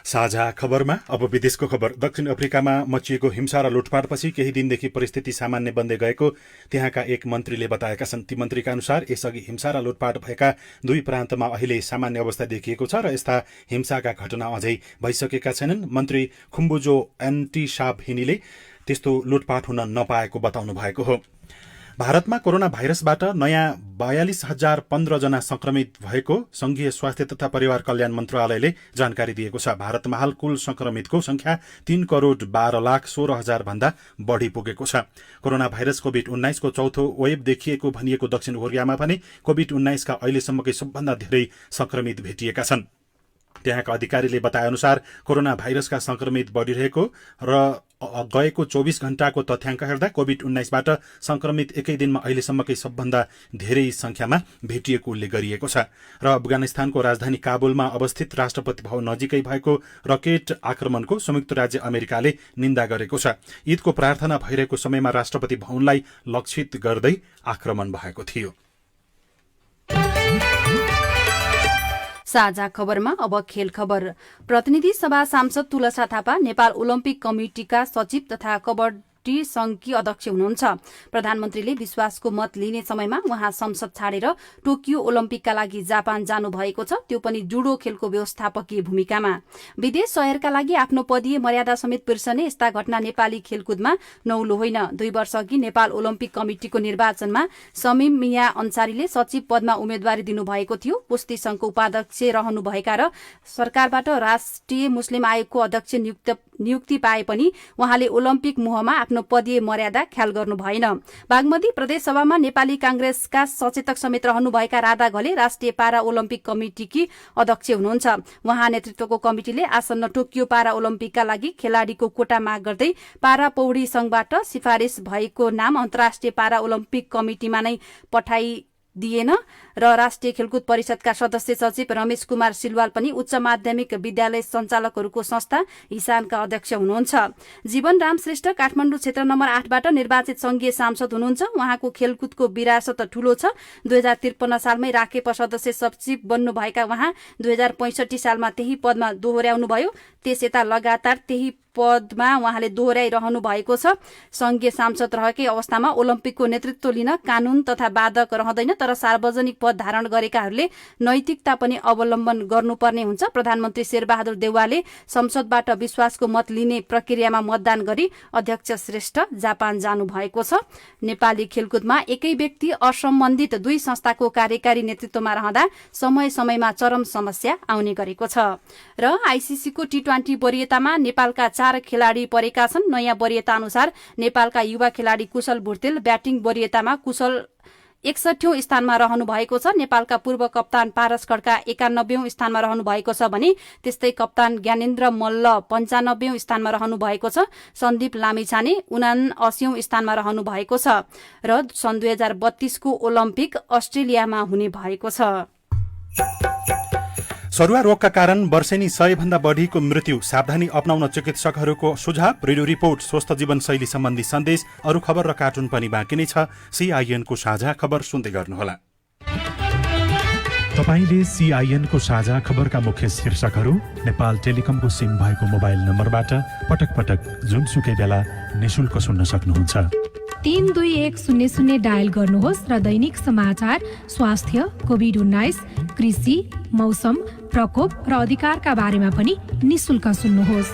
साझा खबरमा अब विदेशको खबर। दक्षिण अफ्रिकामा मचिएको हिंसा र लुटपाटपछि केही दिनदेखि परिस्थिति सामान्य बन्दै गएको त्यहाँका एक मन्त्रीले बताएका छन्। ती मन्त्रीका अनुसार यसअघि हिंसा र लुटपाट भएका दुई प्रान्तमा अहिले सामान्य अवस्था देखिएको छ र यस्ता हिंसाका घटना अझै भइसकेका छैनन्। मन्त्री खुम्बुजो एन्टिसाभहिनीले त्यस्तो लुटपाट हुन नपाएको बताउनु भएको हो। भारतमा कोरोना भाइरसबाट नयाँ 42,015 जना संक्रमित भएको संघीय स्वास्थ्य तथा परिवार कल्याण मन्त्रालयले जानकारी दिएको छ। भारतमा हाल कुल संक्रमितको संख्या 3,12,16,000 भन्दा बढ़ी पुगेको छ। कोरोना भाइरस कोभिड-19 को चौथो वेब देखिएको भनिएको दक्षिण कोरियामा भने कोभिड-19 का अहिलेसम्मकै सबभन्दा धेरै संक्रमित भेटिएका छन्। त्यहाँका अधिकारीले बताए अनुसार कोरोना भाइरसका संक्रमित बढ़िरहेको र गएको 24 घण्टाको तथ्याङ्क हेर्दा कोभिड-19बाट संक्रमित एकै दिनमा अहिलेसम्मकै सबभन्दा धेरै संख्यामा भेटिएको उल्लेख गरिएको छ। र अफगानिस्तानको राजधानी काबुलमा अवस्थित राष्ट्रपति भवन नजिकै भएको रकेट आक्रमणको संयुक्त राज्य अमेरिकाले निन्दा गरेको छ। ईदको प्रार्थना भइरहेको समयमा राष्ट्रपति भवनलाई लक्षित गर्दै आक्रमण भएको थियो। साझा खबरमा अब खेल खबर। प्रतिनिधि सभा सांसद तुलसा थापा नेपाल ओलम्पिक कमिटिका सचिव तथा कबड्डी संघकी अध्यक्ष हुनुहुन्छ। प्रधानमन्त्रीले विश्वासको मत लिने समयमा उहाँ संसद छाडेर टोकियो ओलम्पिकका लागि जापान जानु भएको छ, त्यो पनि जुडो खेलको व्यवस्थापकीय भूमिकामा। विदेश शहरका लागि आफ्नो पदीय मर्यादा समेत बिर्सने यस्ता घटना नेपाली खेलकुदमा नौलो होइन। 2 वर्ष अघि नेपाल ओलम्पिक कमिटिको निर्वाचनमा समीम मिया अन्सारीले सचिव पदमा उम्मेद्वारी दिनुभएको थियो। कुस्ती संघको उपाध्यक्ष रहनुभएका र सरकारबाट राष्ट्रिय मुस्लिम आयोगको अध्यक्ष नियुक्ति पाए पनि उहाँले ओलम्पिक मोहमा आफ्नो पदीय मर्यादा ख्याल गर्नु भएन। बागमती प्रदेश सभामा नेपाली कांग्रेसका सचेतक समेत रहनुभएका राधा घले राष्ट्रिय पारा ओलम्पिक कमिटिकी अध्यक्ष हुनुहुन्छ। उहाँ नेतृत्वको कमिटिले आसन्न टोकियो पारा ओलम्पिकका लागि खेलाड़ीको कोटा माग गर्दै पारा पौडी संघबाट सिफारिश भएको नाम अन्तर्राष्ट्रिय पारा ओलम्पिक कमिटिमा नै पठाइदिएन र राष्ट्रिय खेलकुद परिषदका सदस्य सचिव रमेश कुमार सिलवाल पनि उच्च माध्यमिक विद्यालय सञ्चालकहरूको संस्था हिसानका अध्यक्ष हुनुहुन्छ। जीवन राम श्रेष्ठ काठमाडौँ क्षेत्र नम्बर 8बाट निर्वाचित संघीय सांसद हुनुहुन्छ। उहाँको खेलकुदको विरासत ठूलो छ। 2053 सालमै राखेप सदस्य सचिव बन्नुभएका उहाँ 2065 सालमा त्यही पदमा दोहोर्याउनुभयो। त्यसयता लगातार त्यही पदमा उहाँले दोहोर्याइरहनु भएको छ। संघीय सांसद रहेकै अवस्थामा ओलम्पिकको नेतृत्व लिन कानून तथा बाधक रहँदैन, तर सार्वजनिक पद धारण गरेकाहरूले नैतिकता पनि अवलम्बन गर्नुपर्ने हुन्छ। प्रधानमन्त्री शेरबहादुर देउवाले संसदबाट विश्वासको मत लिने प्रक्रियामा मतदान गरी अध्यक्ष श्रेष्ठ जापान जानु भएको छ। नेपाली खेलकुदमा एकै व्यक्ति असम्बन्धित 2 संस्थाको कार्यकारी नेतृत्वमा रहँदा समय समयमा चरम समस्या आउने गरेको छ। र आईसीसीको T20 वरियतामा नेपालका 4 खेलाड़ी परेका छन्। नयाँ वरियता अनुसार नेपालका युवा खेलाड़ी कुशल भुर्तेल ब्याटिङ वरियतामा कुशल 61औं स्थानमा रहनु भएको छ। नेपालका पूर्व कप्तान पारस खड्का 91औं स्थानमा रहनु भएको छ भने त्यस्तै कप्तान ज्ञानेन्द्र मल्ल 95औं स्थानमा रहनु भएको छ। सन्दीप लामिछाने 79औं स्थानमा रहनु भएको छ र सन् 2032 को ओलम्पिक अस्ट्रेलियामा हुने भएको छ। सरुवा रोगका कारण वर्षेनी 100 भन्दा बढीको मृत्यु, सावधानी अपनाउन चिकित्सकहरूको सुझाव, रेडियो रिपोर्ट, स्वस्थ जीवनशैली सम्बन्धी सन्देश, अरू खबर र कार्टुन पनि बाँकी नै छ। CIN को साझा खबर सुन्दै गर्नुहोला। तपाईले CIN को साझा खबरका मुख्य शीर्षकहरू नेपाल टेलिकमको सिम भएको मोबाइल नम्बरबाट पटक पटक जुनसुकै बेला निशुल्क सुन्न सक्नुहुन्छ। 32100 डायल गर्नुहोस् र दैनिक समाचार, स्वास्थ्य, कोभिड-19, कृषि, मौसम, प्रकोप र अधिकारका बारेमा पनि निशुल्क सुन्नुहोस्।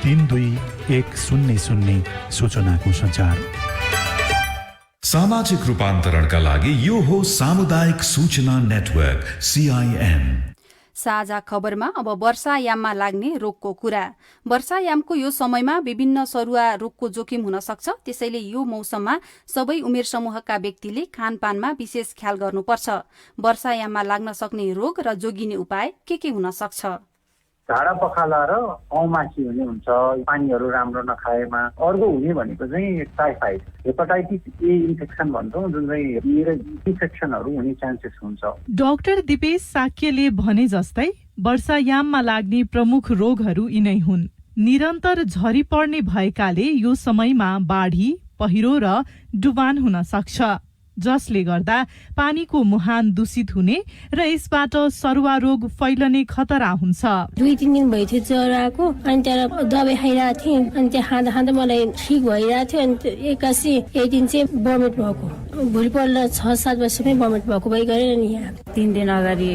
32100 सूचनाको सञ्चार। सामाजिक रूपान्तरणका लागि यो हो सामुदायिक सूचना नेटवर्क CIN। साझा खबरमा अब वर्षायाममा लाग्ने रोगको कुरा। वर्षायामको यो समयमा विभिन्न सरुवा रोगको जोखिम हुन सक्छ। त्यसैले यो मौसममा सबै उमेर समूहका व्यक्तिले खानपानमा विशेष ख्याल गर्नुपर्छ। वर्षायाममा लाग्न सक्ने रोग र जोगिने उपाय के हुन सक्छ? झाडा पखाला र औमासी हुने हुन्छ पानीहरू राम्रो नखाएमा। अर्को हुने भनेको चाहिँ टाइफाइड, हेपाटाइटिस ए इन्फेक्सन भन्छौँ, जुन चाहिँ इन्फेक्सनहरू हुने चान्सेस हुन्छ। डाक्टर दिपेश साक्यले भने जस्तै वर्षायाममा लाग्ने प्रमुख रोगहरू यिनै हुन्। निरन्तर झरी पर्ने भएकाले यो समयमा बाढी, पहिरो र डुबान हुन सक्छ, जसले गर्दा पानीको मुहान दूषित हुने र यसबाट सरुवा रोग फैलने खतरा हुन्छ। 2-3 दिन भइथ्यो ज्वरो आएको, अनि त्यहाँ दबाई खाइरहेको थिएँ, अनि त्यहाँ खाँदा खाँदा मलाई ठिक भइरहेको थियो, अनि एक्कासी एक दिन चाहिँ भमिट भएको, भोलिपल्ट 6-7 वर्षमै भमिट भएको भइ गरेर नि यहाँ 3 दिन अगाडि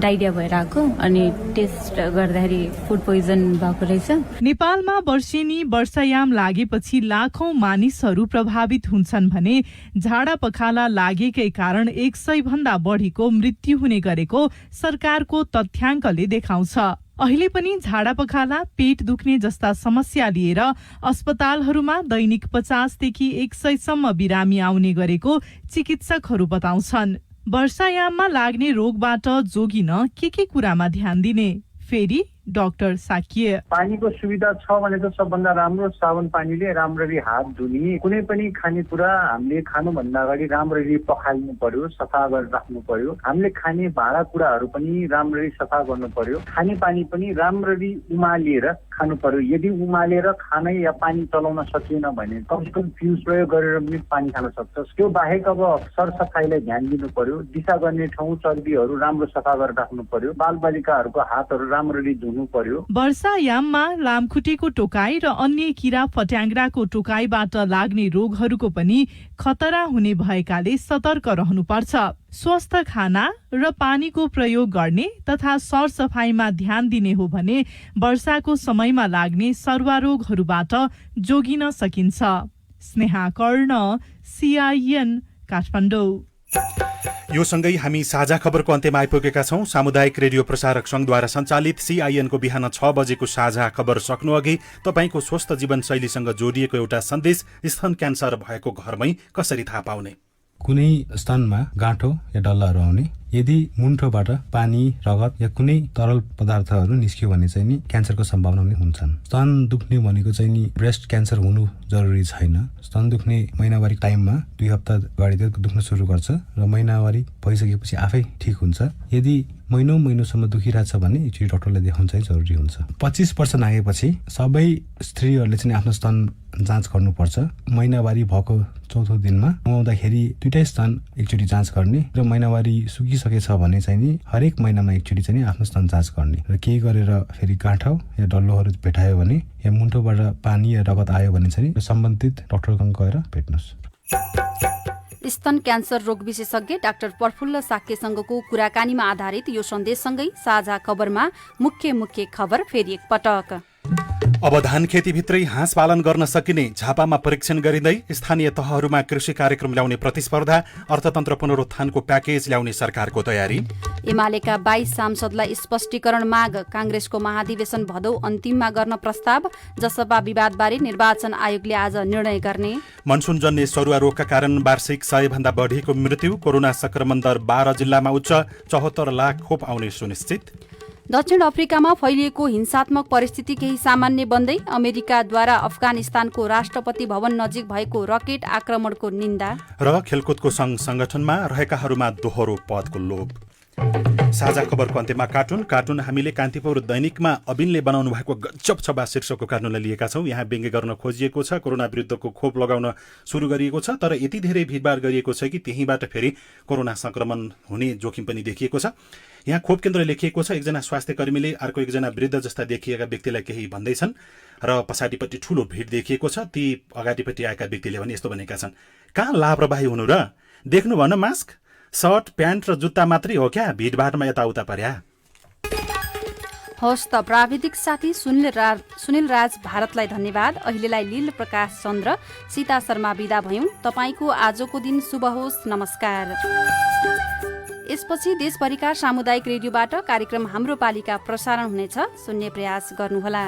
डाइरिया भएर आएको, अनि टेस्ट गर्दाखेरि फुड पोइजन भएको रहेछ। नेपालमा वर्षेनी वर्षायाम लागेपछि लाखौं मानिसहरू प्रभावित हुन्छन् भने झाडा पखाला लागेकै कारण 100 भन्दा बढीको मृत्यु हुने गरेको सरकारको तथ्याङ्कले देखाउँछ। अहिले पनि झाडा पखाला, पेट दुख्ने जस्ता समस्या लिएर अस्पतालहरूमा दैनिक 50 देखि 100 सम्म बिरामी आउने गरेको चिकित्सकहरू बताउँछन्। वर्षायाममा लाग्ने रोगबाट जोगिन के कुरामा ध्यान दिने? फेरि डाक्टर साकिए, पानीको सुविधा छ भने त सबभन्दा राम्रो साबुन पानीले राम्ररी हात धुने, कुनै पनि खानेकुरा हामीले खानुभन्दा अगाडि राम्ररी पखाल्नु पर्यो, सफा गरेर राख्नु पर्यो। हामीले खाने भाँडाकुँडाहरू पनि राम्ररी सफा गर्नु पर्यो। खाने पानी पनि राम्ररी उमालेर खानु पर्यो। यदि उमालेर खानै या पानी चलाउन सकिएन भने कमसेकम फ्युज प्रयोग गरेर पनि पानी खान सक्छ। त्यो बाहेक अब सरसफाइलाई ध्यान दिनु पर्यो। दिशा गर्ने ठाउँ चर्बीहरू राम्रो सफा गरेर राख्नु पर्यो। बालबालिकाहरूको हातहरू राम्ररी धुनु पर्यो। वर्षायाममा लामखुट्टेको टोकाई र अन्य किरा फट्याङ्ग्राको टोकाईबाट लाग्ने रोगहरूको पनि खतरा हुने भएकाले सतर्क रहनुपर्छ। स्वस्थ खाना र पानीको प्रयोग गर्ने तथा सरसफाइमा ध्यान दिने हो भने वर्षाको समयमा लाग्ने सरुवा रोगहरूबाट जोगिन सकिन्छ। स्नेहा कर्ण, CIN, काठमाडौँ। यो सँगै हामी साझा खबरको अन्त्यमा आइपुगेका छौं। सामुदायिक रेडियो प्रसारक संघद्वारा सञ्चालित CIN को बिहान 6 बजेको साझा खबर सक्नु अघि तपाईको स्वस्थ जीवनशैलीसँग जोडिएको एउटा सन्देश स्तन क्यान्सर भएको घरमै कसरी थाहा पाउने? कुनै स्तनमा गाँठो या डल्लाहरू आउने, यदि मुन्टोबाट पानी, रगत या कुनै तरल पदार्थहरू निस्क्यो भने चाहिँ नि क्यान्सरको सम्भावना पनि हुन्छन्। स्तन दुख्ने भनेको चाहिँ नि ब्रेस्ट क्यान्सर हुनु जरुरी छैन। स्तन दुख्ने महिनावारी टाइममा 2 हप्ता अगाडि दुख्न सुरु गर्छ र महिनावारी भइसकेपछि आफै ठिक हुन्छ। यदि महिनौसम्म दुखिरहेछ भने एकचोटि डाक्टरलाई देखाउन चाहिँ जरुरी हुन्छ। 25 वर्ष नागेपछि सबै स्त्रीहरूले चाहिँ आफ्नो स्तन जाँच गर्नुपर्छ। महिनावारी भएको 4औं दिनमा नुहाउँदाखेरि 2टै स्तन एकचोटि जाँच गर्ने र महिनावारी सुकिसकेछ भने चाहिँ नि हरेक महिनामा एकचोटि चाहिँ आफ्नो स्तन जाँच गर्ने र केही गरेर फेरि गाँठो या डल्लोहरू भेटायो भने या मुन्टोबाट पानी या रगत आयो भने चाहिँ सम्बन्धित डाक्टरसँग गएर भेट्नुहोस्। स्तन क्यान्सर रोग विशेषज्ञ डाक्टर प्रफुल्ल साक्यसँगको कुराकानीमा आधारित यो सन्देशसँगै साझा खबरमा मुख्य खबर फेरि एकपटक। अब धान खेतीभित्रै हाँस पालन गर्न सकिने झापामा परीक्षण गरिँदै स्थानीय तहहरूमा कृषि कार्यक्रम ल्याउने प्रतिस्पर्धा, अर्थतन्त्र पुनरुत्थानको प्याकेज ल्याउने सरकारको तयारी। एमालेका 22 सांसदलाई स्पष्टीकरण माग, कांग्रेसको महाधिवेशन भदौ अन्तिममा गर्न प्रस्ताव, जसपा विवादबारे निर्वाचन आयोगले आज निर्णय गर्ने। मनसुनजन्य सरुवा रोगका कारण वार्षिक 100 भन्दा बढीको मृत्यु, कोरोना संक्रमण दर 12 जिल्लामा उच्च, 74 लाख खोप आउने सुनिश्चित। दक्षिण अफ्रिकामा फैलिएको हिंसात्मक परिस्थिति केही सामान्य बन्दै, अमेरिकाद्वारा अफगानिस्तानको राष्ट्रपति भवन नजिक भएको रकेट आक्रमणको निन्दा र खेलकुदको संगठनमा रहेकाहरूमा दोहोरो पदको लोभ। साझा खबरको अन्त्यमा कार्टुन हामीले कान्तिपुर दैनिकमा अबिनले बनाउनु भएको गजब छबा शीर्षकको कार्टुनलाई लिएका छौं। यहाँ व्यङ्ग्य गर्न खोजिएको छ, कोरोना विरुद्धको खोप लगाउन सुरु गरिएको छ, तर यति धेरै भिडभाड गरिएको छ कि त्यहीबाट फेरि कोरोना संक्रमण हुने जोखिम पनि देखिएको छ। यहाँ खोप केन्द्र लेखिएको छ, एकजना स्वास्थ्य कर्मीले अर्को एकजना वृद्ध जस्ता देखिएका व्यक्तिलाई केही भन्दैछन् र पछाडिपट्टि ठूलो भिड देखिएको छ। ती अगाडिपट्टि आएका व्यक्तिले भने यस्तो भनेका छन्, कहाँ लापरवाही हुनु र, देख्नु भन मास्क, सर्ट, प्यान्ट र जुत्ता मात्रै हो क्या, भिडभाडमा यताउता पर्या। हवस् त प्राविधिक साथी सुनिल राज भारतलाई धन्यवाद। अहिलेलाई लील प्रकाश चन्द्र, सीता शर्मा बिदा भयौं। तपाईको आजको दिन शुभ होस्। नमस्कार। यसपछि देशभरिका सामुदायिक रेडियोबाट कार्यक्रम हाम्रो पालिका प्रसारण हुनेछ, सुन्ने प्रयास गर्नुहोला।